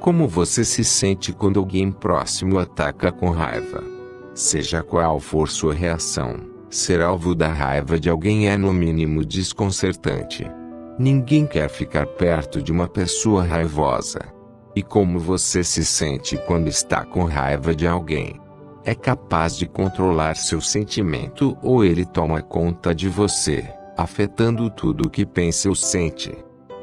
Como você se sente quando alguém próximo ataca com raiva? Seja qual for sua reação, ser alvo da raiva de alguém é no mínimo desconcertante. Ninguém quer ficar perto de uma pessoa raivosa. E como você se sente quando está com raiva de alguém? É capaz de controlar seu sentimento ou ele toma conta de você, afetando tudo o que pensa ou sente?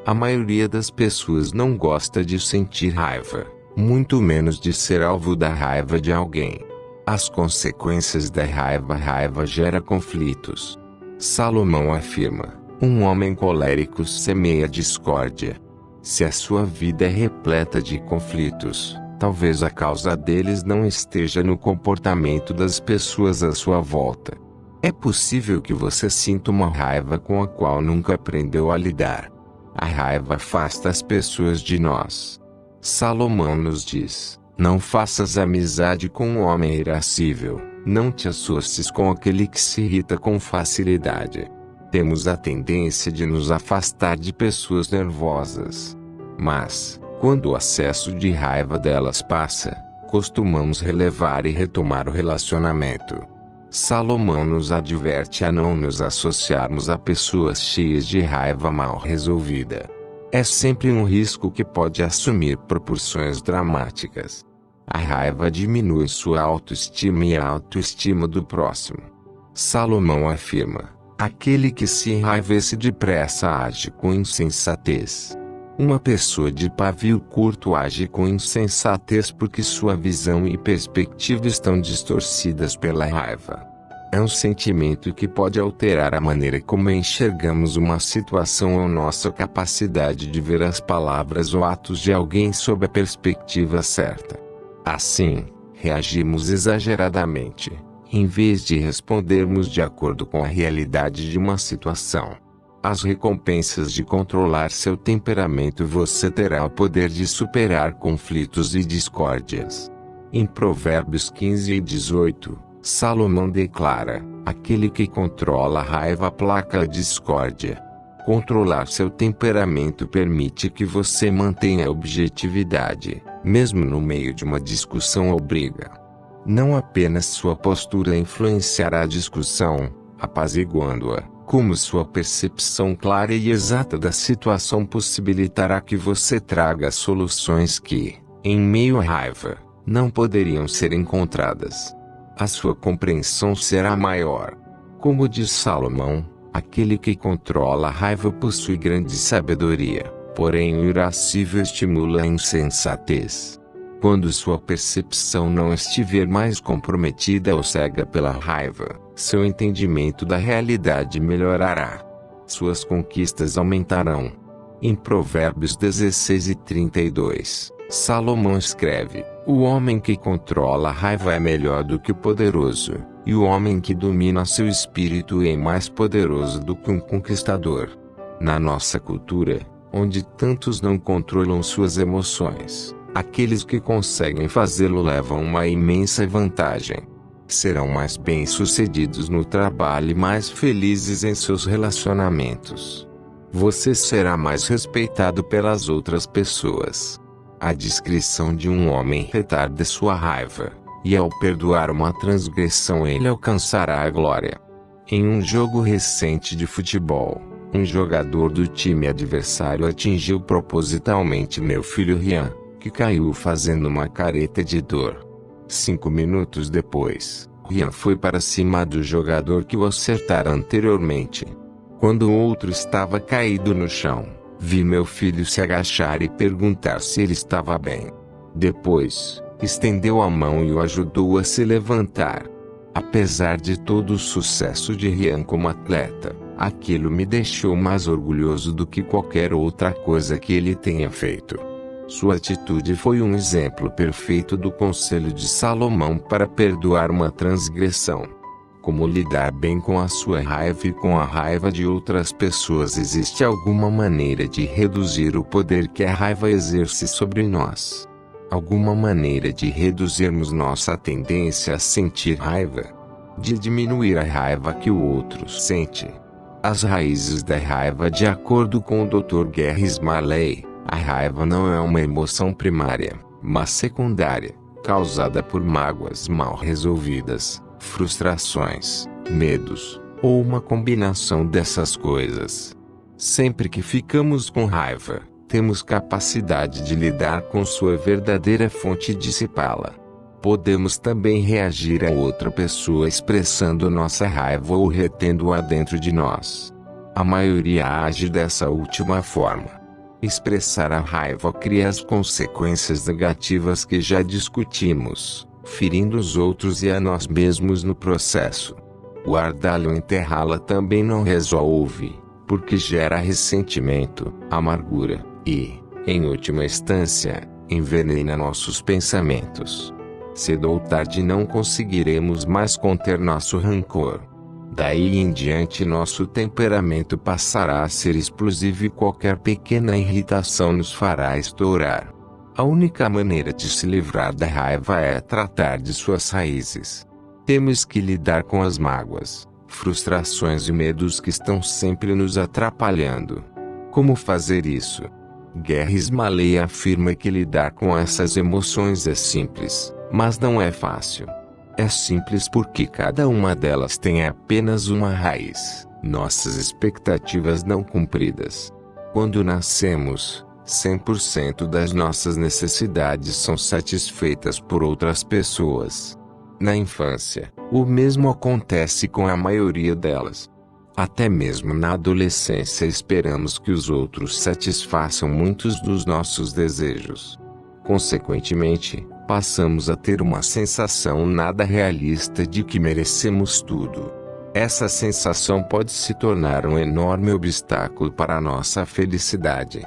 A maioria das pessoas não gosta de sentir raiva, muito menos de ser alvo da raiva de alguém. As consequências da raiva gera conflitos. Salomão afirma: um homem colérico semeia discórdia. Se a sua vida é repleta de conflitos, talvez a causa deles não esteja no comportamento das pessoas à sua volta. É possível que você sinta uma raiva com a qual nunca aprendeu a lidar. A raiva afasta as pessoas de nós. Salomão nos diz: não faças amizade com um homem irascível, não te associes com aquele que se irrita com facilidade. Temos a tendência de nos afastar de pessoas nervosas. Mas, quando o acesso de raiva delas passa, costumamos relevar e retomar o relacionamento. Salomão nos adverte a não nos associarmos a pessoas cheias de raiva mal resolvida. É sempre um risco que pode assumir proporções dramáticas. A raiva diminui sua autoestima e a autoestima do próximo. Salomão afirma: aquele que se enraivece depressa age com insensatez. Uma pessoa de pavio curto age com insensatez porque sua visão e perspectiva estão distorcidas pela raiva. É um sentimento que pode alterar a maneira como enxergamos uma situação ou nossa capacidade de ver as palavras ou atos de alguém sob a perspectiva certa. Assim, reagimos exageradamente, em vez de respondermos de acordo com a realidade de uma situação. As recompensas de controlar seu temperamento: você terá o poder de superar conflitos e discórdias. Em Provérbios 15 e 18, Salomão declara: aquele que controla a raiva aplaca a discórdia. Controlar seu temperamento permite que você mantenha a objetividade, mesmo no meio de uma discussão ou briga. Não apenas sua postura influenciará a discussão, apaziguando-a, como sua percepção clara e exata da situação possibilitará que você traga soluções que, em meio à raiva, não poderiam ser encontradas. A sua compreensão será maior. Como diz Salomão, aquele que controla a raiva possui grande sabedoria, porém o irascível estimula a insensatez. Quando sua percepção não estiver mais comprometida ou cega pela raiva, seu entendimento da realidade melhorará. Suas conquistas aumentarão. Em Provérbios 16 e 32, Salomão escreve: o homem que controla a raiva é melhor do que o poderoso, e o homem que domina seu espírito é mais poderoso do que um conquistador. Na nossa cultura, onde tantos não controlam suas emoções, aqueles que conseguem fazê-lo levam uma imensa vantagem. Serão mais bem-sucedidos no trabalho e mais felizes em seus relacionamentos. Você será mais respeitado pelas outras pessoas. A descrição de um homem retarda sua raiva, e ao perdoar uma transgressão ele alcançará a glória. Em um jogo recente de futebol, um jogador do time adversário atingiu propositalmente meu filho Rian, que caiu fazendo uma careta de dor. 5 minutos depois, Rian foi para cima do jogador que o acertara anteriormente. Quando o outro estava caído no chão, vi meu filho se agachar e perguntar se ele estava bem. Depois, estendeu a mão e o ajudou a se levantar. Apesar de todo o sucesso de Rian como atleta, aquilo me deixou mais orgulhoso do que qualquer outra coisa que ele tenha feito. Sua atitude foi um exemplo perfeito do conselho de Salomão para perdoar uma transgressão. Como lidar bem com a sua raiva e com a raiva de outras pessoas? Existe alguma maneira de reduzir o poder que a raiva exerce sobre nós? Alguma maneira de reduzirmos nossa tendência a sentir raiva? De diminuir a raiva que o outro sente? As raízes da raiva. De acordo com o Dr. Gary Smalley, A raiva não é uma emoção primária, mas secundária, causada por mágoas mal resolvidas, frustrações, medos, ou uma combinação dessas coisas. Sempre que ficamos com raiva, temos capacidade de lidar com sua verdadeira fonte e dissipá-la. Podemos também reagir a outra pessoa expressando nossa raiva ou retendo-a dentro de nós. A maioria age dessa última forma. Expressar a raiva cria as consequências negativas que já discutimos, ferindo os outros e a nós mesmos no processo. Guardá-la ou enterrá-la também não resolve, porque gera ressentimento, amargura e, em última instância, envenena nossos pensamentos. Cedo ou tarde não conseguiremos mais conter nosso rancor. Daí em diante nosso temperamento passará a ser explosivo e qualquer pequena irritação nos fará estourar. A única maneira de se livrar da raiva é tratar de suas raízes. Temos que lidar com as mágoas, frustrações e medos que estão sempre nos atrapalhando. Como fazer isso? Gary Smalley afirma que lidar com essas emoções é simples, mas não é fácil. É simples porque cada uma delas tem apenas uma raiz: nossas expectativas não cumpridas. Quando nascemos, 100% das nossas necessidades são satisfeitas por outras pessoas. Na infância, o mesmo acontece com a maioria delas. Até mesmo na adolescência esperamos que os outros satisfaçam muitos dos nossos desejos. Consequentemente, passamos a ter uma sensação nada realista de que merecemos tudo. Essa sensação pode se tornar um enorme obstáculo para a nossa felicidade.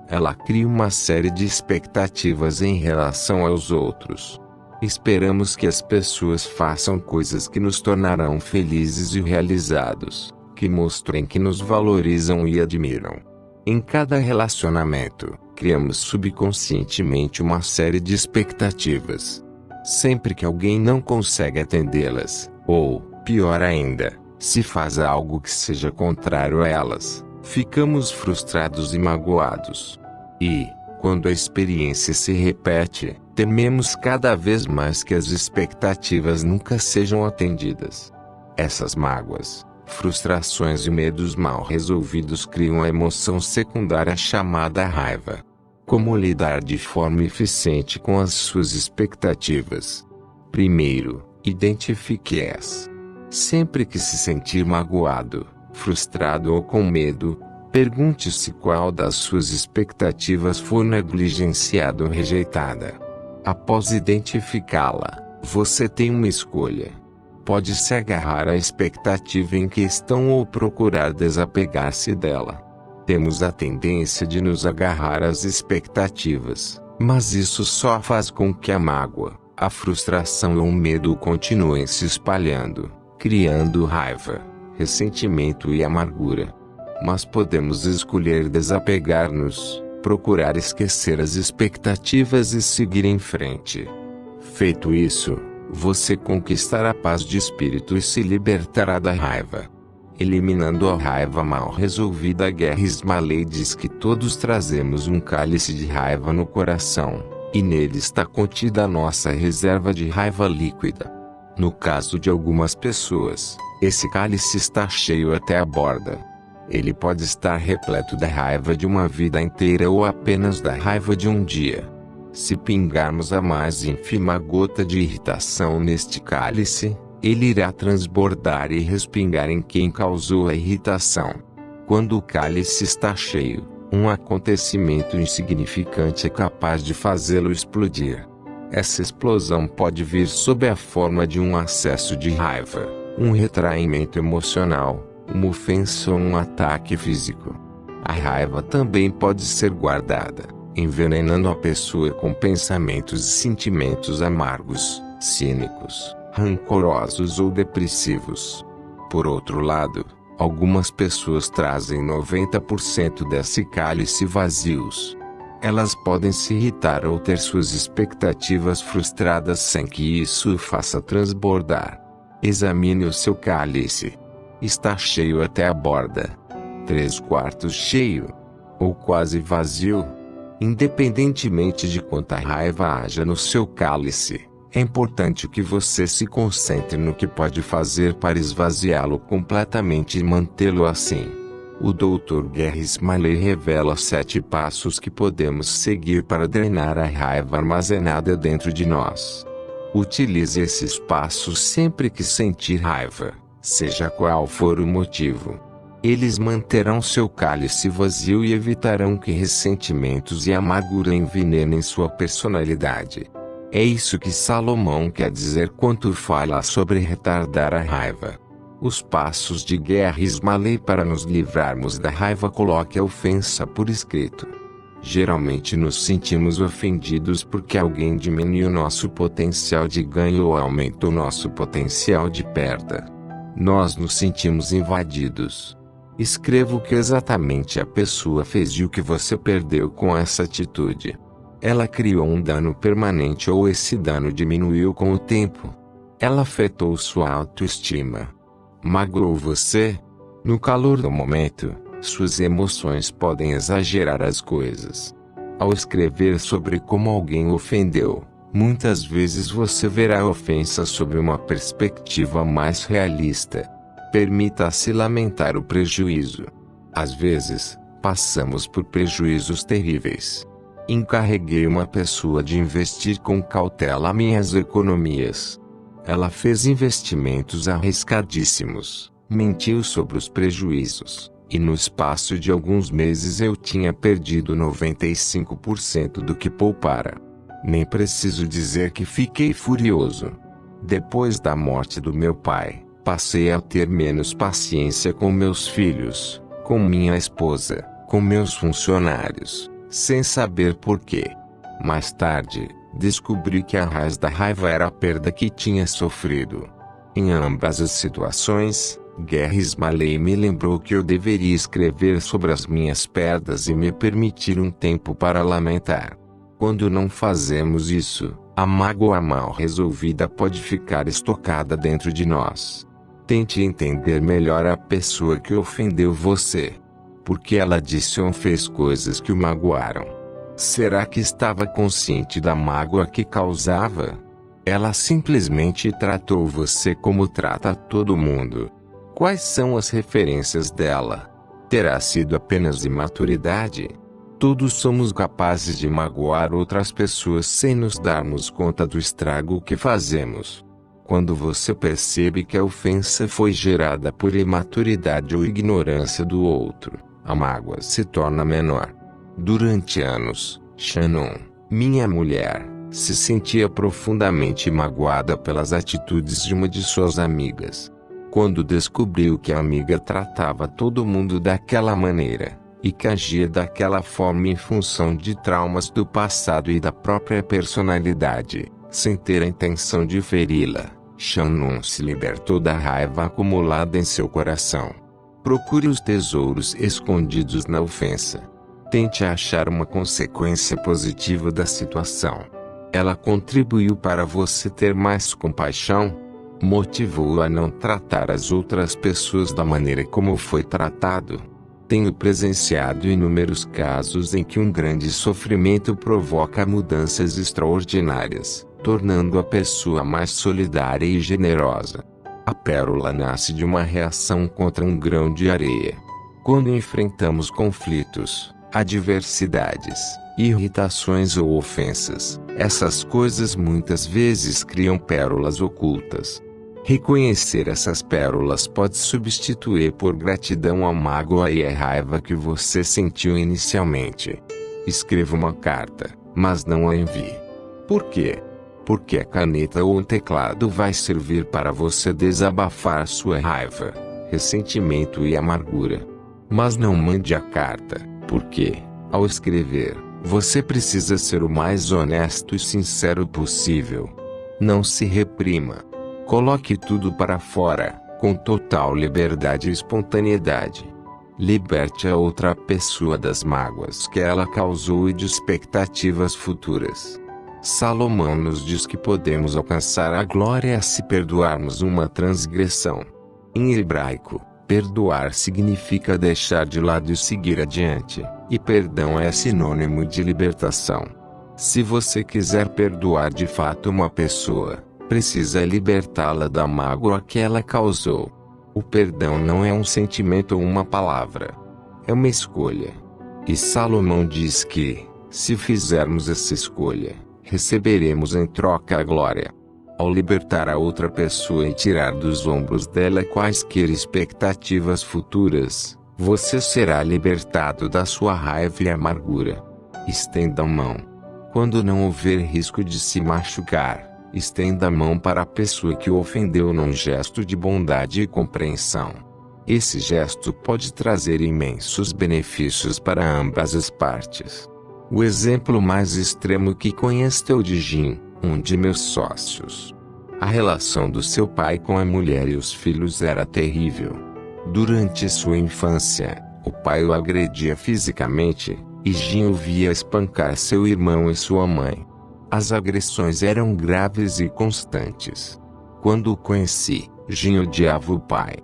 Ela cria uma série de expectativas em relação aos outros. Esperamos que as pessoas façam coisas que nos tornarão felizes e realizados, que mostrem que nos valorizam e admiram. Em cada relacionamento, criamos subconscientemente uma série de expectativas. Sempre que alguém não consegue atendê-las, ou, pior ainda, se faz algo que seja contrário a elas, ficamos frustrados e magoados. E, quando a experiência se repete, tememos cada vez mais que as expectativas nunca sejam atendidas. Essas mágoas, frustrações e medos mal resolvidos criam a emoção secundária chamada raiva. Como lidar de forma eficiente com as suas expectativas? Primeiro, identifique-as. Sempre que se sentir magoado, frustrado ou com medo, pergunte-se qual das suas expectativas foi negligenciada ou rejeitada. Após identificá-la, você tem uma escolha. Pode se agarrar à expectativa em questão ou procurar desapegar-se dela. Temos a tendência de nos agarrar às expectativas, mas isso só faz com que a mágoa, a frustração ou o medo continuem se espalhando, criando raiva, ressentimento e amargura. Mas podemos escolher desapegar-nos, procurar esquecer as expectativas e seguir em frente. Feito isso, você conquistará a paz de espírito e se libertará da raiva. Eliminando a raiva mal resolvida. Gary Smalley diz que todos trazemos um cálice de raiva no coração, e nele está contida a nossa reserva de raiva líquida. No caso de algumas pessoas, esse cálice está cheio até a borda. Ele pode estar repleto da raiva de uma vida inteira ou apenas da raiva de um dia. Se pingarmos a mais ínfima gota de irritação neste cálice, ele irá transbordar e respingar em quem causou a irritação. Quando o cálice está cheio, um acontecimento insignificante é capaz de fazê-lo explodir. Essa explosão pode vir sob a forma de um acesso de raiva, um retraimento emocional, uma ofensa ou um ataque físico. A raiva também pode ser guardada, envenenando a pessoa com pensamentos e sentimentos amargos, cínicos, rancorosos ou depressivos. Por outro lado, algumas pessoas trazem 90% desse cálice vazios. Elas podem se irritar ou ter suas expectativas frustradas sem que isso o faça transbordar. Examine o seu cálice. Está cheio até a borda? 3/4 cheio? Ou quase vazio? Independentemente de quanta raiva haja no seu cálice, é importante que você se concentre no que pode fazer para esvaziá-lo completamente e mantê-lo assim. O Dr. Gary Smalley revela 7 passos que podemos seguir para drenar a raiva armazenada dentro de nós. Utilize esses passos sempre que sentir raiva, seja qual for o motivo. Eles manterão seu cálice vazio e evitarão que ressentimentos e amargura envenenem sua personalidade. É isso que Salomão quer dizer quando fala sobre retardar a raiva. Os passos de Gary Smalley para nos livrarmos da raiva: coloque a ofensa por escrito. Geralmente nos sentimos ofendidos porque alguém diminuiu nosso potencial de ganho ou aumentou nosso potencial de perda. Nós nos sentimos invadidos. Escreva o que exatamente a pessoa fez e o que você perdeu com essa atitude. Ela criou um dano permanente ou esse dano diminuiu com o tempo. Ela afetou sua autoestima. Magoou você? No calor do momento, suas emoções podem exagerar as coisas. Ao escrever sobre como alguém o ofendeu, muitas vezes você verá a ofensa sob uma perspectiva mais realista. Permita-se lamentar o prejuízo. Às vezes, passamos por prejuízos terríveis. Encarreguei uma pessoa de investir com cautela minhas economias. Ela fez investimentos arriscadíssimos, mentiu sobre os prejuízos, e no espaço de alguns meses eu tinha perdido 95% do que poupara. Nem preciso dizer que fiquei furioso. Depois da morte do meu pai, passei a ter menos paciência com meus filhos, com minha esposa, com meus funcionários, sem saber porquê. Mais tarde, descobri que a raiz da raiva era a perda que tinha sofrido. Em ambas as situações, Gary Smalley me lembrou que eu deveria escrever sobre as minhas perdas e me permitir um tempo para lamentar. Quando não fazemos isso, a mágoa mal resolvida pode ficar estocada dentro de nós. Tente entender melhor a pessoa que ofendeu você. Por que ela disse ou fez coisas que o magoaram? Será que estava consciente da mágoa que causava? Ela simplesmente tratou você como trata todo mundo. Quais são as referências dela? Terá sido apenas imaturidade? Todos somos capazes de magoar outras pessoas sem nos darmos conta do estrago que fazemos. Quando você percebe que a ofensa foi gerada por imaturidade ou ignorância do outro, a mágoa se torna menor. Durante anos, Shannon, minha mulher, se sentia profundamente magoada pelas atitudes de uma de suas amigas. Quando descobriu que a amiga tratava todo mundo daquela maneira, e que agia daquela forma em função de traumas do passado e da própria personalidade, sem ter a intenção de feri-la, Shannon se libertou da raiva acumulada em seu coração. Procure os tesouros escondidos na ofensa. Tente achar uma consequência positiva da situação. Ela contribuiu para você ter mais compaixão? Motivou-o a não tratar as outras pessoas da maneira como foi tratado? Tenho presenciado inúmeros casos em que um grande sofrimento provoca mudanças extraordinárias, tornando a pessoa mais solidária e generosa. A pérola nasce de uma reação contra um grão de areia. Quando enfrentamos conflitos, adversidades, irritações ou ofensas, essas coisas muitas vezes criam pérolas ocultas. Reconhecer essas pérolas pode substituir por gratidão a mágoa e a raiva que você sentiu inicialmente. Escreva uma carta, mas não a envie. Por quê? Porque a caneta ou um teclado vai servir para você desabafar sua raiva, ressentimento e amargura. Mas não mande a carta, porque, ao escrever, você precisa ser o mais honesto e sincero possível. Não se reprima. Coloque tudo para fora, com total liberdade e espontaneidade. Liberte a outra pessoa das mágoas que ela causou e de expectativas futuras. Salomão nos diz que podemos alcançar a glória se perdoarmos uma transgressão. Em hebraico, Perdoar significa deixar de lado e seguir adiante, e perdão é sinônimo de libertação. Se você quiser perdoar de fato uma pessoa, precisa libertá-la da mágoa que ela causou. O perdão não é um sentimento ou uma palavra. É uma escolha. E Salomão diz que, se fizermos essa escolha, receberemos em troca a glória. Ao libertar a outra pessoa e tirar dos ombros dela quaisquer expectativas futuras, você será libertado da sua raiva e amargura. Estenda a mão. Quando não houver risco de se machucar, estenda a mão para a pessoa que o ofendeu num gesto de bondade e compreensão. Esse gesto pode trazer imensos benefícios para ambas as partes. O exemplo mais extremo que conheço é o de Jim, um de meus sócios. A relação do seu pai com a mulher e os filhos era terrível. Durante sua infância, o pai o agredia fisicamente, e Jim o via espancar seu irmão e sua mãe. As agressões eram graves e constantes. Quando o conheci, Jim odiava o pai.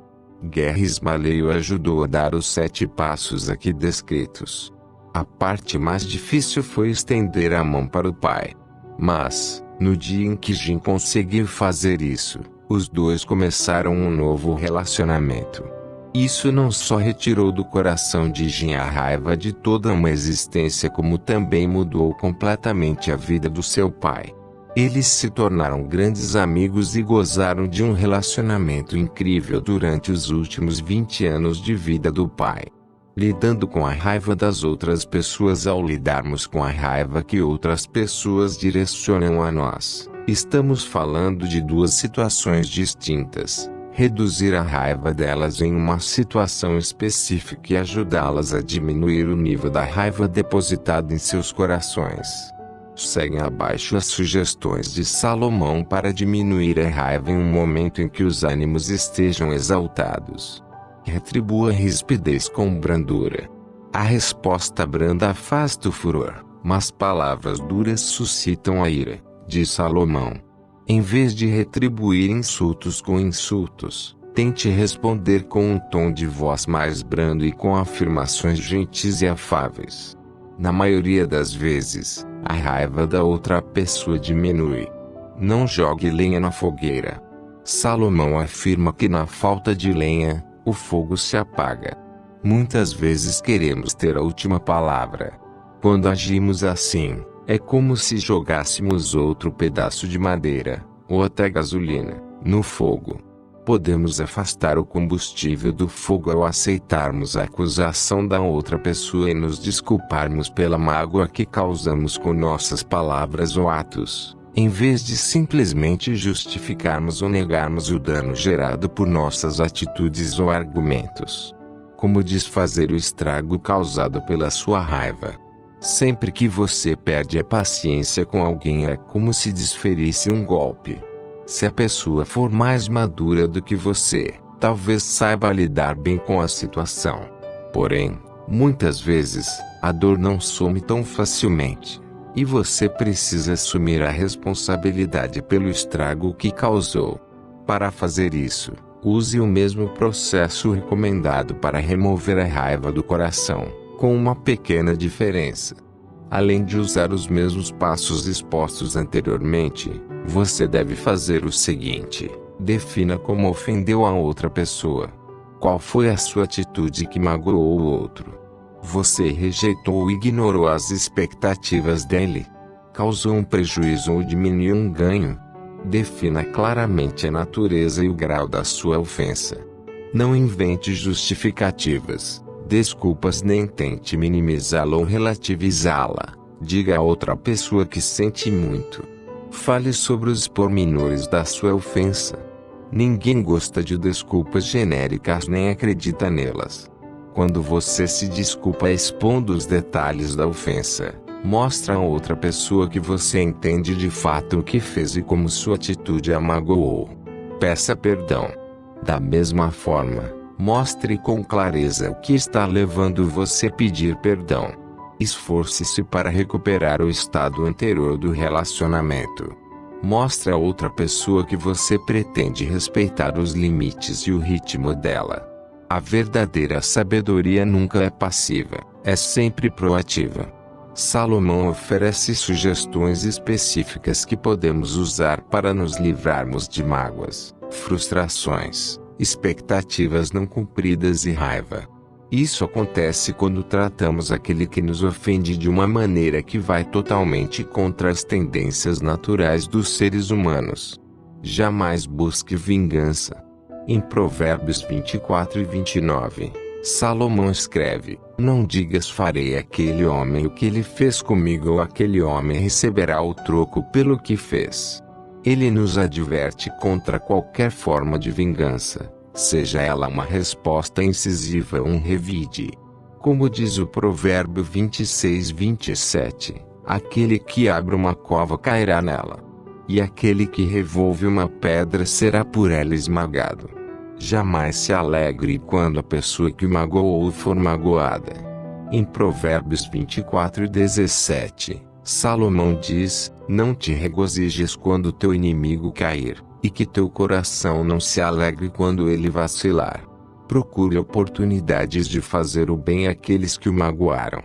Gary Smalley o ajudou a dar os 7 passos aqui descritos. A parte mais difícil foi estender a mão para o pai. Mas, no dia em que Jim conseguiu fazer isso, os dois começaram um novo relacionamento. Isso não só retirou do coração de Jim a raiva de toda uma existência, como também mudou completamente a vida do seu pai. Eles se tornaram grandes amigos e gozaram de um relacionamento incrível durante os últimos 20 anos de vida do pai. Lidando com a raiva das outras pessoas. Ao lidarmos com a raiva que outras pessoas direcionam a nós, estamos falando de duas situações distintas. Reduzir a raiva delas em uma situação específica e ajudá-las a diminuir o nível da raiva depositada em seus corações. Seguem abaixo as sugestões de Salomão para diminuir a raiva em um momento em que os ânimos estejam exaltados. Retribua a rispidez com brandura. A resposta branda afasta o furor, mas palavras duras suscitam a ira, diz Salomão. Em vez de retribuir insultos com insultos, tente responder com um tom de voz mais brando e com afirmações gentis e afáveis. Na maioria das vezes, a raiva da outra pessoa diminui. Não jogue lenha na fogueira. Salomão afirma que na falta de lenha, o fogo se apaga. Muitas vezes queremos ter a última palavra. Quando agimos assim, é como se jogássemos outro pedaço de madeira, ou até gasolina, no fogo. Podemos afastar o combustível do fogo ao aceitarmos a acusação da outra pessoa e nos desculparmos pela mágoa que causamos com nossas palavras ou atos, em vez de simplesmente justificarmos ou negarmos o dano gerado por nossas atitudes ou argumentos. Como desfazer o estrago causado pela sua raiva? Sempre que você perde a paciência com alguém, é como se desferisse um golpe. Se a pessoa for mais madura do que você, talvez saiba lidar bem com a situação. Porém, muitas vezes, a dor não some tão facilmente, e você precisa assumir a responsabilidade pelo estrago que causou. Para fazer isso, use o mesmo processo recomendado para remover a raiva do coração, com uma pequena diferença. Além de usar os mesmos passos expostos anteriormente, você deve fazer o seguinte: defina como ofendeu a outra pessoa. Qual foi a sua atitude que magoou o outro? Você rejeitou ou ignorou as expectativas dele? Causou um prejuízo ou diminuiu um ganho? Defina claramente a natureza e o grau da sua ofensa. Não invente justificativas, desculpas, nem tente minimizá-la ou relativizá-la. Diga a outra pessoa que sente muito. Fale sobre os pormenores da sua ofensa. Ninguém gosta de desculpas genéricas nem acredita nelas. Quando você se desculpa expondo os detalhes da ofensa, mostra a outra pessoa que você entende de fato o que fez e como sua atitude a magoou. Peça perdão. Da mesma forma, mostre com clareza o que está levando você a pedir perdão. Esforce-se para recuperar o estado anterior do relacionamento. Mostre a outra pessoa que você pretende respeitar os limites e o ritmo dela. A verdadeira sabedoria nunca é passiva, é sempre proativa. Salomão oferece sugestões específicas que podemos usar para nos livrarmos de mágoas, frustrações, expectativas não cumpridas e raiva. Isso acontece quando tratamos aquele que nos ofende de uma maneira que vai totalmente contra as tendências naturais dos seres humanos. Jamais busque vingança. Em Provérbios 24 e 29, Salomão escreve: Não digas farei àquele homem o que ele fez comigo, ou aquele homem receberá o troco pelo que fez. Ele nos adverte contra qualquer forma de vingança, seja ela uma resposta incisiva ou um revide. Como diz o provérbio 26:27, aquele que abre uma cova cairá nela, e aquele que revolve uma pedra será por ela esmagado. Jamais se alegre quando a pessoa que o magoou for magoada. Em Provérbios 24:17, Salomão diz: Não te regozijes quando teu inimigo cair, e que teu coração não se alegre quando ele vacilar. Procure oportunidades de fazer o bem àqueles que o magoaram.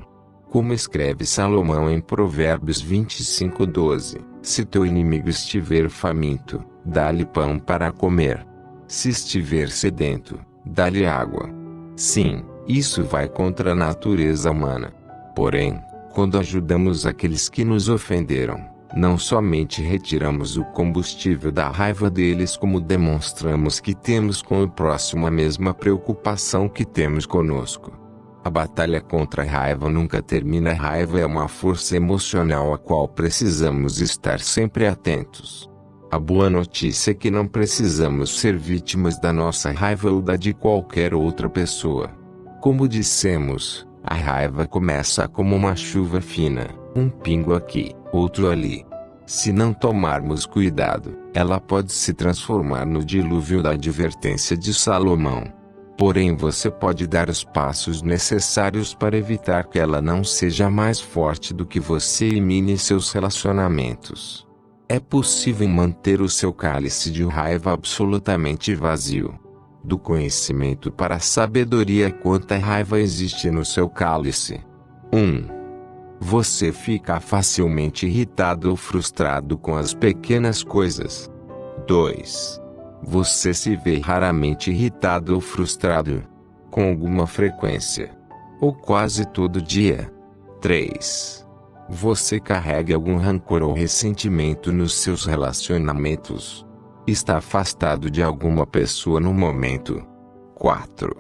Como escreve Salomão em Provérbios 25:12, se teu inimigo estiver faminto, dá-lhe pão para comer. Se estiver sedento, dá-lhe água. Sim, isso vai contra a natureza humana. Porém, quando ajudamos aqueles que nos ofenderam, não somente retiramos o combustível da raiva deles, como demonstramos que temos com o próximo a mesma preocupação que temos conosco. A batalha contra a raiva nunca termina. A raiva é uma força emocional a qual precisamos estar sempre atentos. A boa notícia é que não precisamos ser vítimas da nossa raiva ou da de qualquer outra pessoa. Como dissemos, a raiva começa como uma chuva fina, um pingo aqui, outro ali. Se não tomarmos cuidado, ela pode se transformar no dilúvio da advertência de Salomão. Porém, você pode dar os passos necessários para evitar que ela não seja mais forte do que você e mine seus relacionamentos. É possível manter o seu cálice de raiva absolutamente vazio. Do conhecimento para a sabedoria, quanta raiva existe no seu cálice. 1. Você fica facilmente irritado ou frustrado com as pequenas coisas. 2. Você se vê raramente irritado ou frustrado, com alguma frequência, ou quase todo dia. 3. Você carrega algum rancor ou ressentimento nos seus relacionamentos. Está afastado de alguma pessoa no momento. 4.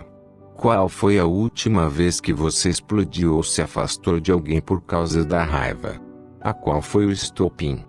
Qual foi a última vez que você explodiu ou se afastou de alguém por causa da raiva? A qual foi o estopim?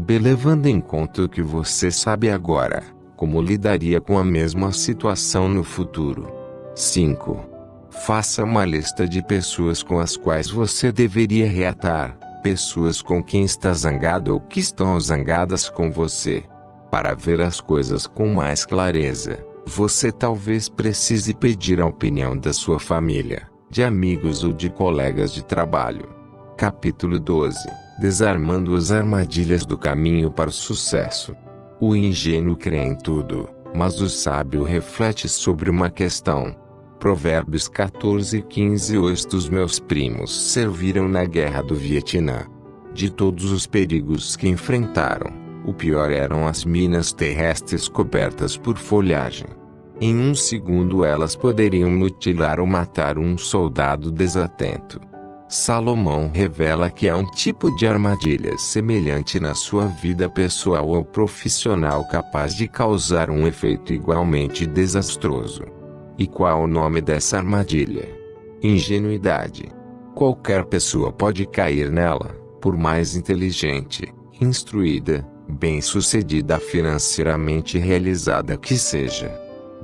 Levando em conta o que você sabe agora, como lidaria com a mesma situação no futuro? 5. Faça uma lista de pessoas com as quais você deveria reatar, pessoas com quem está zangado ou que estão zangadas com você. Para ver as coisas com mais clareza, você talvez precise pedir a opinião da sua família, de amigos ou de colegas de trabalho. Capítulo 12. Desarmando as armadilhas do caminho para o sucesso. O ingênuo crê em tudo, mas o sábio reflete sobre uma questão. Provérbios 14:15. Os dos meus primos serviram na guerra do Vietnã. De todos os perigos que enfrentaram, o pior eram as minas terrestres cobertas por folhagem. Em um segundo elas poderiam mutilar ou matar um soldado desatento. Salomão revela que há um tipo de armadilha semelhante na sua vida pessoal ou profissional capaz de causar um efeito igualmente desastroso. E qual o nome dessa armadilha? Ingenuidade. Qualquer pessoa pode cair nela, por mais inteligente, instruída, bem-sucedida financeiramente realizada que seja.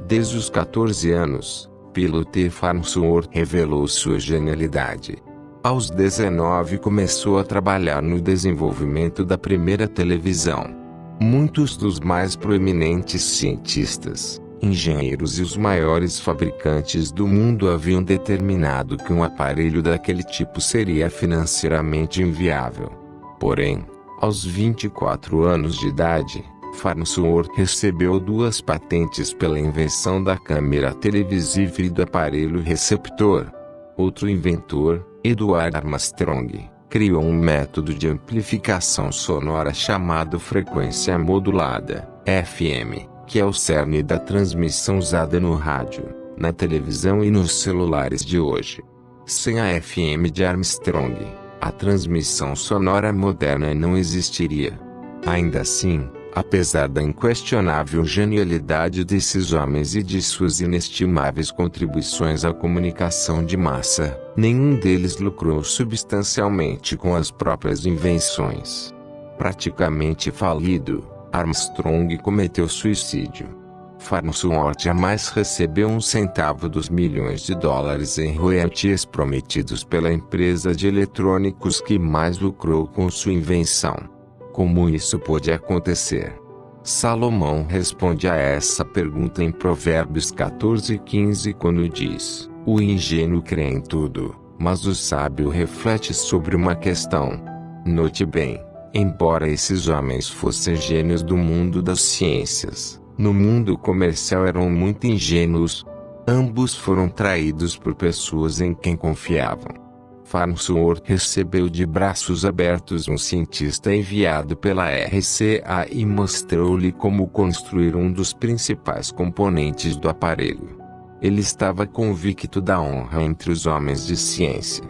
Desde os 14 anos, Philip T. Farnsworth revelou sua genialidade. Aos 19 começou a trabalhar no desenvolvimento da primeira televisão. Muitos dos mais proeminentes cientistas, engenheiros e os maiores fabricantes do mundo haviam determinado que um aparelho daquele tipo seria financeiramente inviável. Porém, aos 24 anos de idade, Farnsworth recebeu 2 patentes pela invenção da câmera televisiva e do aparelho receptor. Outro inventor, Edward Armstrong, criou um método de amplificação sonora chamado frequência modulada, FM, que é o cerne da transmissão usada no rádio, na televisão e nos celulares de hoje. Sem a FM de Armstrong, a transmissão sonora moderna não existiria. Ainda assim, apesar da inquestionável genialidade desses homens e de suas inestimáveis contribuições à comunicação de massa, nenhum deles lucrou substancialmente com as próprias invenções. Praticamente falido, Armstrong cometeu suicídio. Farnsworth jamais recebeu um centavo dos milhões de dólares em royalties prometidos pela empresa de eletrônicos que mais lucrou com sua invenção. Como isso pôde acontecer? Salomão responde a essa pergunta em Provérbios 14:15 quando diz: "O ingênuo crê em tudo, mas o sábio reflete sobre uma questão." Note bem, embora esses homens fossem gênios do mundo das ciências, no mundo comercial eram muito ingênuos. Ambos foram traídos por pessoas em quem confiavam. Farnsworth recebeu de braços abertos um cientista enviado pela RCA e mostrou-lhe como construir um dos principais componentes do aparelho. Ele estava convicto da honra entre os homens de ciência.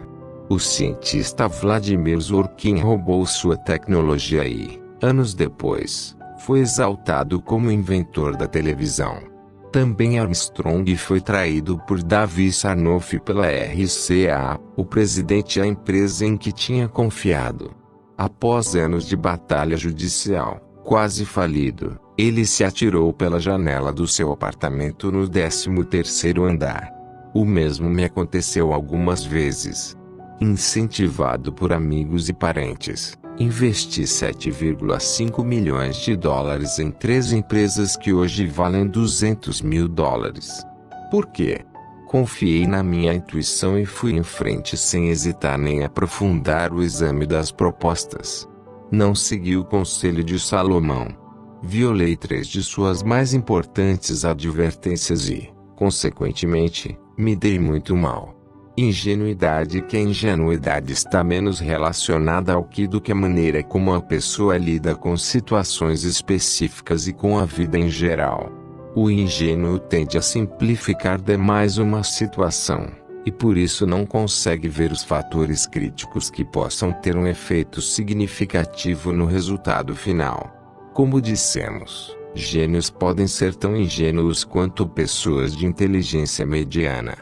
O cientista Vladimir Zorkin roubou sua tecnologia e, anos depois, foi exaltado como inventor da televisão. Também Armstrong foi traído por Davi Sarnoff pela RCA, o presidente da empresa em que tinha confiado. Após anos de batalha judicial, quase falido, ele se atirou pela janela do seu apartamento no 13º andar. O mesmo me aconteceu algumas vezes. Incentivado por amigos e parentes, investi 7,5 milhões de dólares em 3 empresas que hoje valem 200 mil dólares. Por quê? Confiei na minha intuição e fui em frente sem hesitar nem aprofundar o exame das propostas. Não segui o conselho de Salomão. Violei 3 de suas mais importantes advertências e, consequentemente, me dei muito mal. Ingenuidade. Que a ingenuidade está menos relacionada ao que do que a maneira como a pessoa lida com situações específicas e com a vida em geral. O ingênuo tende a simplificar demais uma situação, e por isso não consegue ver os fatores críticos que possam ter um efeito significativo no resultado final. Como dissemos, gênios podem ser tão ingênuos quanto pessoas de inteligência mediana.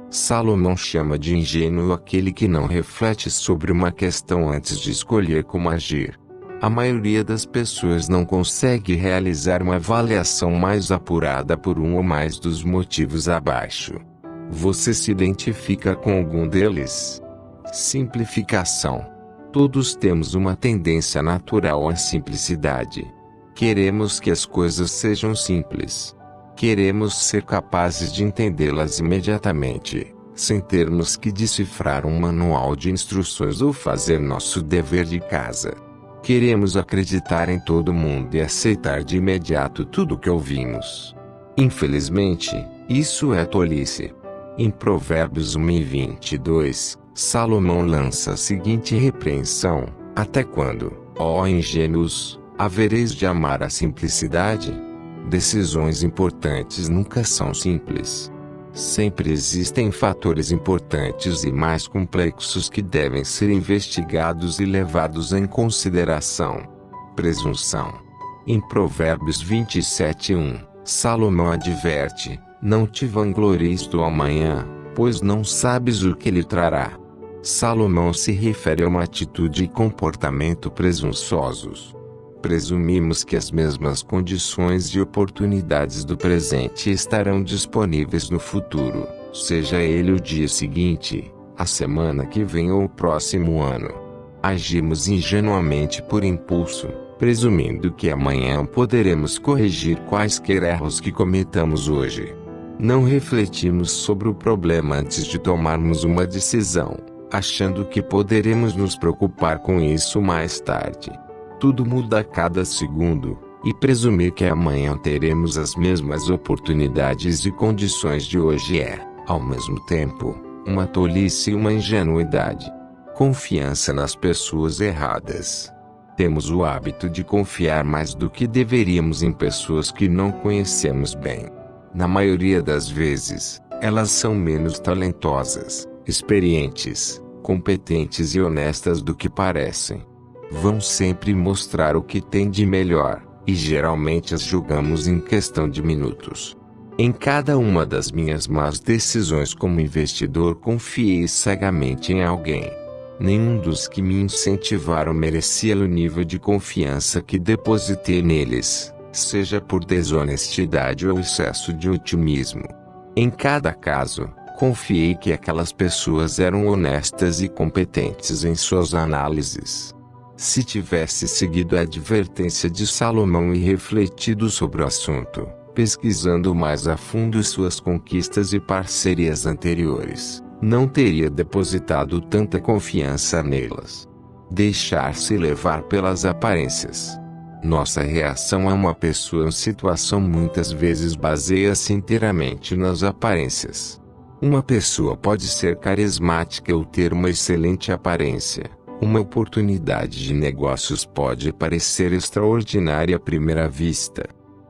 Salomão chama de ingênuo aquele que não reflete sobre uma questão antes de escolher como agir. A maioria das pessoas não consegue realizar uma avaliação mais apurada por um ou mais dos motivos abaixo. Você se identifica com algum deles? Simplificação. Todos temos uma tendência natural à simplicidade. Queremos que as coisas sejam simples. Queremos ser capazes de entendê-las imediatamente, sem termos que decifrar um manual de instruções ou fazer nosso dever de casa. Queremos acreditar em todo mundo e aceitar de imediato tudo o que ouvimos. Infelizmente, isso é tolice. Em Provérbios 1:22, Salomão lança a seguinte repreensão: "Até quando, ó ingênuos, havereis de amar a simplicidade?" Decisões importantes nunca são simples. Sempre existem fatores importantes e mais complexos que devem ser investigados e levados em consideração. Presunção. Em Provérbios 27:1, Salomão adverte: "Não te vanglories do amanhã, pois não sabes o que lhe trará." Salomão se refere a uma atitude e comportamento presunçosos. Presumimos que as mesmas condições e oportunidades do presente estarão disponíveis no futuro, seja ele o dia seguinte, a semana que vem ou o próximo ano. Agimos ingenuamente por impulso, presumindo que amanhã poderemos corrigir quaisquer erros que cometamos hoje. Não refletimos sobre o problema antes de tomarmos uma decisão, achando que poderemos nos preocupar com isso mais tarde. Tudo muda a cada segundo, e presumir que amanhã teremos as mesmas oportunidades e condições de hoje é, ao mesmo tempo, uma tolice e uma ingenuidade. Confiança nas pessoas erradas. Temos o hábito de confiar mais do que deveríamos em pessoas que não conhecemos bem. Na maioria das vezes, elas são menos talentosas, experientes, competentes e honestas do que parecem. Vão sempre mostrar o que têm de melhor, e geralmente as julgamos em questão de minutos. Em cada uma das minhas más decisões como investidor confiei cegamente em alguém. Nenhum dos que me incentivaram merecia o nível de confiança que depositei neles, seja por desonestidade ou excesso de otimismo. Em cada caso, confiei que aquelas pessoas eram honestas e competentes em suas análises. Se tivesse seguido a advertência de Salomão e refletido sobre o assunto, pesquisando mais a fundo suas conquistas e parcerias anteriores, não teria depositado tanta confiança nelas. Deixar-se levar pelas aparências. Nossa reação a uma pessoa em situação muitas vezes baseia-se inteiramente nas aparências. Uma pessoa pode ser carismática ou ter uma excelente aparência. Uma oportunidade de negócios pode parecer extraordinária à primeira vista.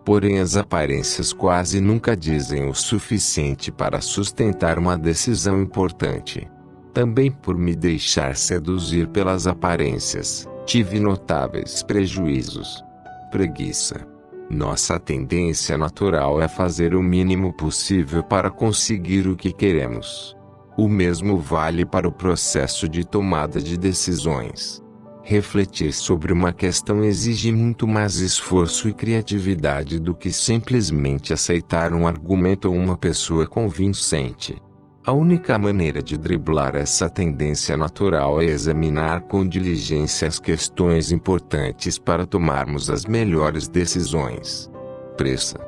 Porém, as aparências quase nunca dizem o suficiente para sustentar uma decisão importante. Também por me deixar seduzir pelas aparências, tive notáveis prejuízos. Preguiça. Nossa tendência natural é fazer o mínimo possível para conseguir o que queremos. O mesmo vale para o processo de tomada de decisões. Refletir sobre uma questão exige muito mais esforço e criatividade do que simplesmente aceitar um argumento ou uma pessoa convincente. A única maneira de driblar essa tendência natural é examinar com diligência as questões importantes para tomarmos as melhores decisões. Pressa.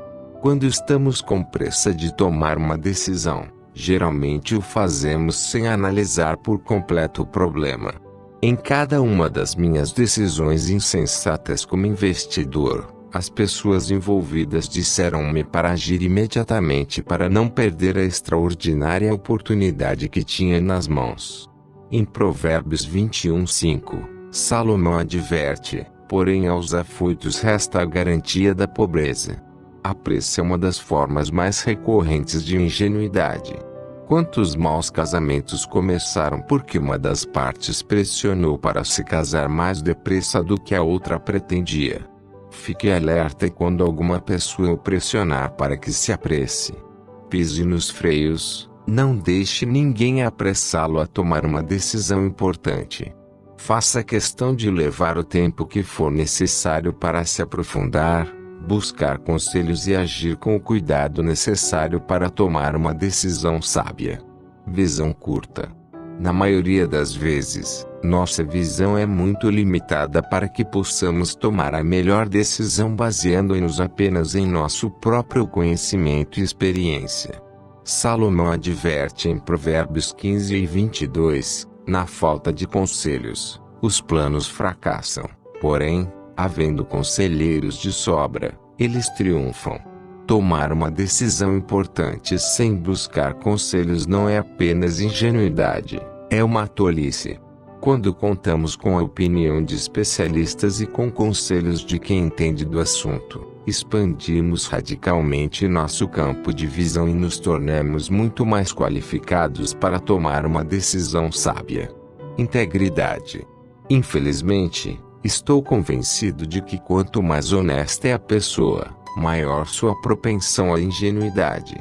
Quando estamos com pressa de tomar uma decisão, geralmente o fazemos sem analisar por completo o problema. Em cada uma das minhas decisões insensatas como investidor, as pessoas envolvidas disseram-me para agir imediatamente para não perder a extraordinária oportunidade que tinha nas mãos. Em Provérbios 21:5, Salomão adverte, porém aos afoitos resta a garantia da pobreza. A pressa é uma das formas mais recorrentes de ingenuidade. Quantos maus casamentos começaram porque uma das partes pressionou para se casar mais depressa do que a outra pretendia? Fique alerta quando alguma pessoa o pressionar para que se apresse. Pise nos freios, não deixe ninguém apressá-lo a tomar uma decisão importante. Faça questão de levar o tempo que for necessário para se aprofundar, buscar conselhos e agir com o cuidado necessário para tomar uma decisão sábia. Visão curta. Na maioria das vezes, nossa visão é muito limitada para que possamos tomar a melhor decisão baseando-nos apenas em nosso próprio conhecimento e experiência. Salomão adverte em Provérbios 15:22, na falta de conselhos, os planos fracassam. Porém, havendo conselheiros de sobra, eles triunfam. Tomar uma decisão importante sem buscar conselhos não é apenas ingenuidade, é uma tolice. Quando contamos com a opinião de especialistas e com conselhos de quem entende do assunto, expandimos radicalmente nosso campo de visão e nos tornamos muito mais qualificados para tomar uma decisão sábia. Integridade. Infelizmente, estou convencido de que quanto mais honesta é a pessoa, maior sua propensão à ingenuidade.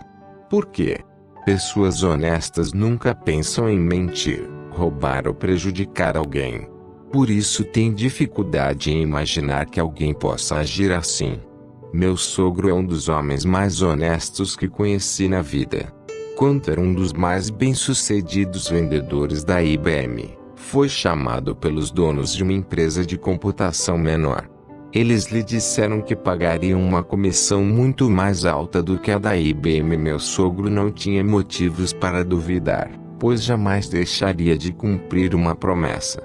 Por quê? Pessoas honestas nunca pensam em mentir, roubar ou prejudicar alguém. Por isso têm dificuldade em imaginar que alguém possa agir assim. Meu sogro é um dos homens mais honestos que conheci na vida. Quando era um dos mais bem-sucedidos vendedores da IBM, foi chamado pelos donos de uma empresa de computação menor. Eles lhe disseram que pagariam uma comissão muito mais alta do que a da IBM. Meu sogro não tinha motivos para duvidar, pois jamais deixaria de cumprir uma promessa.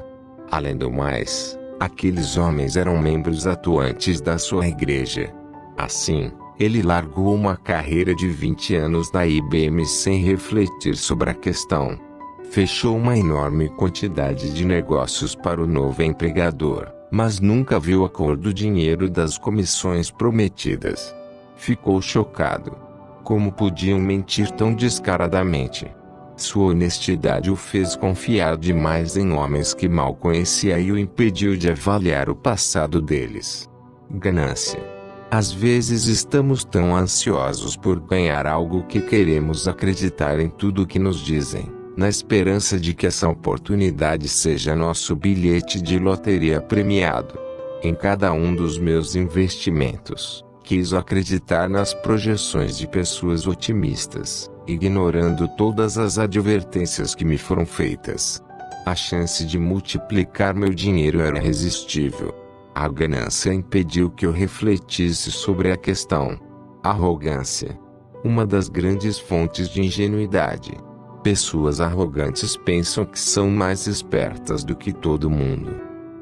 Além do mais, Aqueles homens eram membros atuantes da sua igreja. Assim, ele largou uma carreira de 20 anos na IBM sem refletir sobre a questão. Fechou uma enorme quantidade de negócios para o novo empregador, mas nunca viu a cor do dinheiro das comissões prometidas. Ficou chocado. Como podiam mentir tão descaradamente? Sua honestidade o fez confiar demais em homens que mal conhecia e o impediu de avaliar o passado deles. Ganância. Às vezes estamos tão ansiosos por ganhar algo que queremos acreditar em tudo o que nos dizem, na esperança de que essa oportunidade seja nosso bilhete de loteria premiado. Em cada um dos meus investimentos, quis acreditar nas projeções de pessoas otimistas, ignorando todas as advertências que me foram feitas. A chance de multiplicar meu dinheiro era irresistível. A ganância impediu que eu refletisse sobre a questão. Arrogância. Uma das grandes fontes de ingenuidade. Pessoas arrogantes pensam que são mais espertas do que todo mundo.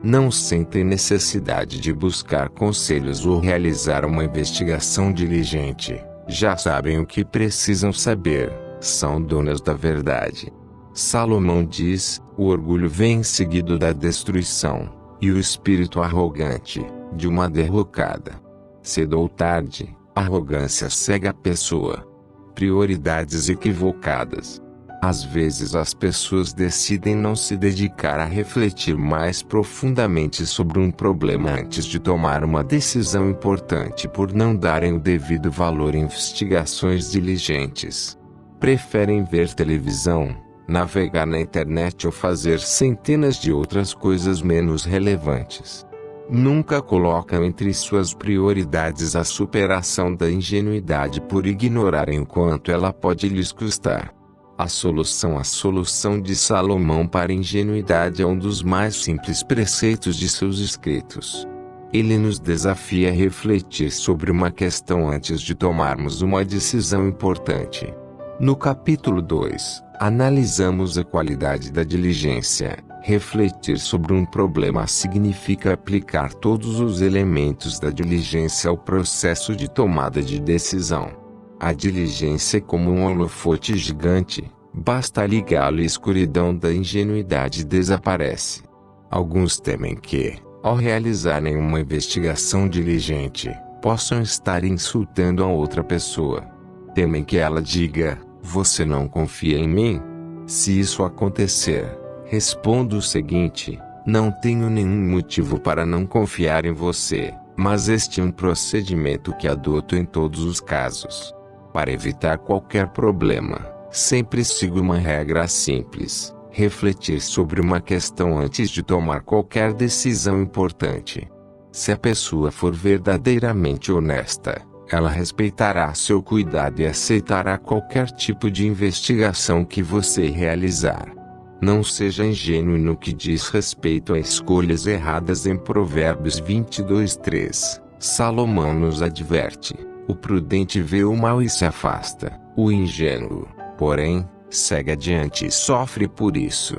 Não sentem necessidade de buscar conselhos ou realizar uma investigação diligente. Já sabem o que precisam saber, são donas da verdade. Salomão diz: o orgulho vem seguido da destruição, e o espírito arrogante, de uma derrocada. Cedo ou tarde, a arrogância cega a pessoa. Prioridades equivocadas. Às vezes as pessoas decidem não se dedicar a refletir mais profundamente sobre um problema antes de tomar uma decisão importante por não darem o devido valor em investigações diligentes. Preferem ver televisão, navegar na internet ou fazer centenas de outras coisas menos relevantes. Nunca colocam entre suas prioridades a superação da ingenuidade por ignorarem o quanto ela pode lhes custar. A solução de Salomão para a ingenuidade é um dos mais simples preceitos de seus escritos. Ele nos desafia a refletir sobre uma questão antes de tomarmos uma decisão importante. No capítulo 2, analisamos a qualidade da diligência. Refletir sobre um problema significa aplicar todos os elementos da diligência ao processo de tomada de decisão. A diligência é como um holofote gigante, basta ligá-lo e a escuridão da ingenuidade desaparece. Alguns temem que, ao realizarem uma investigação diligente, possam estar insultando a outra pessoa. Temem que ela diga: você não confia em mim? Se isso acontecer, respondo o seguinte: não tenho nenhum motivo para não confiar em você, mas este é um procedimento que adoto em todos os casos. Para evitar qualquer problema, sempre sigo uma regra simples: refletir sobre uma questão antes de tomar qualquer decisão importante. Se a pessoa for verdadeiramente honesta, ela respeitará seu cuidado e aceitará qualquer tipo de investigação que você realizar. Não seja ingênuo no que diz respeito a escolhas erradas. Em Provérbios 22:3, Salomão nos adverte: o prudente vê o mal e se afasta, o ingênuo, porém, segue adiante e sofre por isso.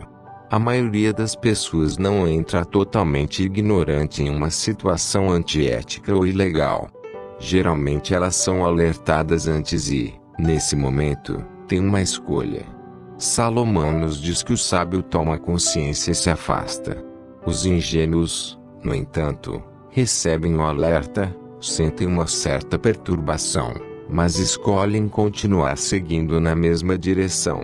A maioria das pessoas não entra totalmente ignorante em uma situação antiética ou ilegal. Geralmente elas são alertadas antes e, nesse momento, têm uma escolha. Salomão nos diz que o sábio toma consciência e se afasta. Os ingênuos, no entanto, recebem o alerta, sentem uma certa perturbação, mas escolhem continuar seguindo na mesma direção.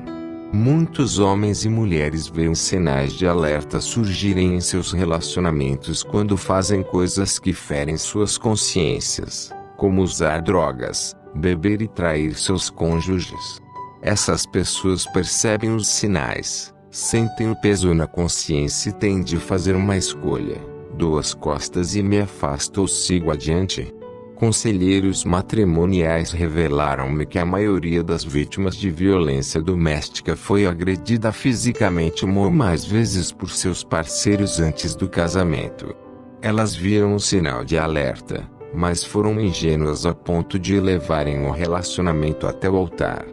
Muitos homens e mulheres veem sinais de alerta surgirem em seus relacionamentos quando fazem coisas que ferem suas consciências, como usar drogas, beber e trair seus cônjuges. Essas pessoas percebem os sinais, sentem o peso na consciência e têm de fazer uma escolha: dou as costas e me afasto ou sigo adiante. Conselheiros matrimoniais revelaram-me que a maioria das vítimas de violência doméstica foi agredida fisicamente uma ou mais vezes por seus parceiros antes do casamento. Elas viram um sinal de alerta, mas foram ingênuas a ponto de levarem o relacionamento até o altar.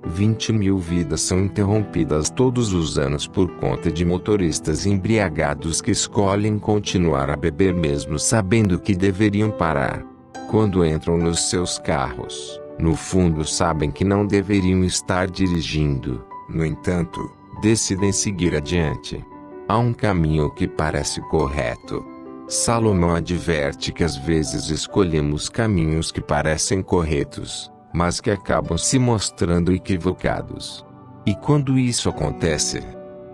20.000 vidas são interrompidas todos os anos por conta de motoristas embriagados que escolhem continuar a beber mesmo sabendo que deveriam parar. Quando entram nos seus carros, no fundo sabem que não deveriam estar dirigindo, no entanto, decidem seguir adiante. Há um caminho que parece correto. Salomão adverte que às vezes escolhemos caminhos que parecem corretos, mas que acabam se mostrando equivocados. E quando isso acontece?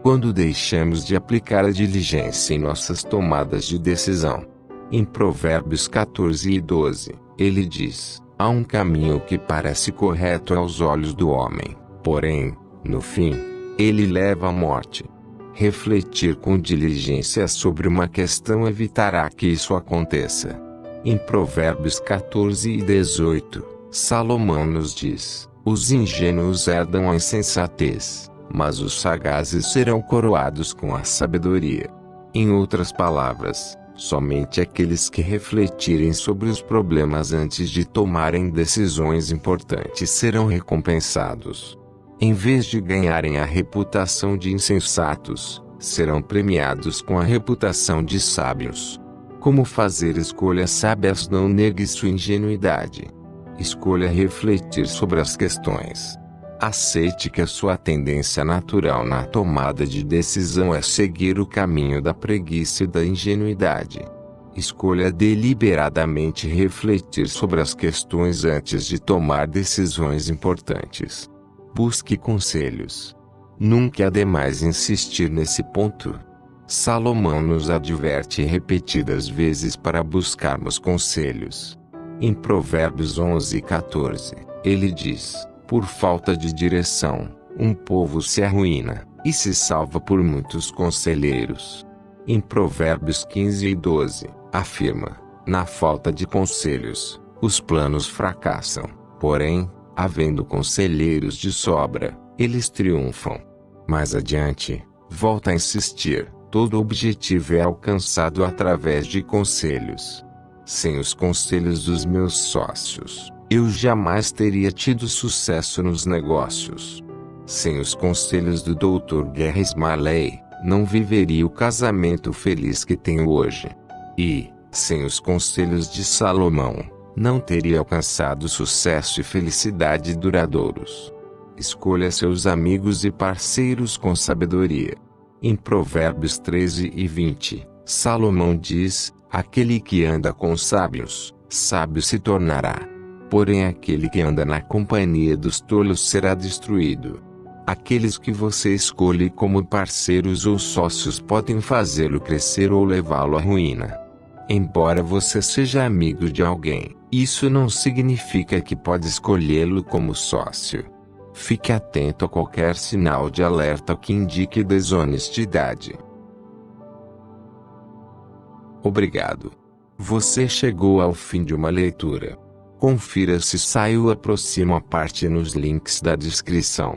Quando deixamos de aplicar a diligência em nossas tomadas de decisão. Em Provérbios 14:12, ele diz: há um caminho que parece correto aos olhos do homem, porém, no fim, ele leva à morte. Refletir com diligência sobre uma questão evitará que isso aconteça. Em Provérbios 14:18, Salomão nos diz: os ingênuos herdam a insensatez, mas os sagazes serão coroados com a sabedoria. Em outras palavras, somente aqueles que refletirem sobre os problemas antes de tomarem decisões importantes serão recompensados. Em vez de ganharem a reputação de insensatos, serão premiados com a reputação de sábios. Como fazer escolhas sábias? Não negue sua ingenuidade. Escolha refletir sobre as questões. Aceite que a sua tendência natural na tomada de decisão é seguir o caminho da preguiça e da ingenuidade. Escolha deliberadamente refletir sobre as questões antes de tomar decisões importantes. Busque conselhos. Nunca é demais insistir nesse ponto. Salomão nos adverte repetidas vezes para buscarmos conselhos. Em Provérbios 11:14, ele diz: por falta de direção, um povo se arruína, e se salva por muitos conselheiros. Em Provérbios 15:12, afirma: na falta de conselhos, os planos fracassam, porém, havendo conselheiros de sobra, eles triunfam. Mais adiante, volta a insistir: todo objetivo é alcançado através de conselhos. Sem os conselhos dos meus sócios, eu jamais teria tido sucesso nos negócios. Sem os conselhos do Dr. Gary Smalley, não viveria o casamento feliz que tenho hoje. E, sem os conselhos de Salomão, não teria alcançado sucesso e felicidade duradouros. Escolha seus amigos e parceiros com sabedoria. Em Provérbios 13:20, Salomão diz: aquele que anda com sábios, sábio se tornará. Porém aquele que anda na companhia dos tolos será destruído. Aqueles que você escolhe como parceiros ou sócios podem fazê-lo crescer ou levá-lo à ruína. Embora você seja amigo de alguém, isso não significa que pode escolhê-lo como sócio. Fique atento a qualquer sinal de alerta que indique desonestidade. Obrigado. Você chegou ao fim de uma leitura. Confira se saiu a próxima parte nos links da descrição.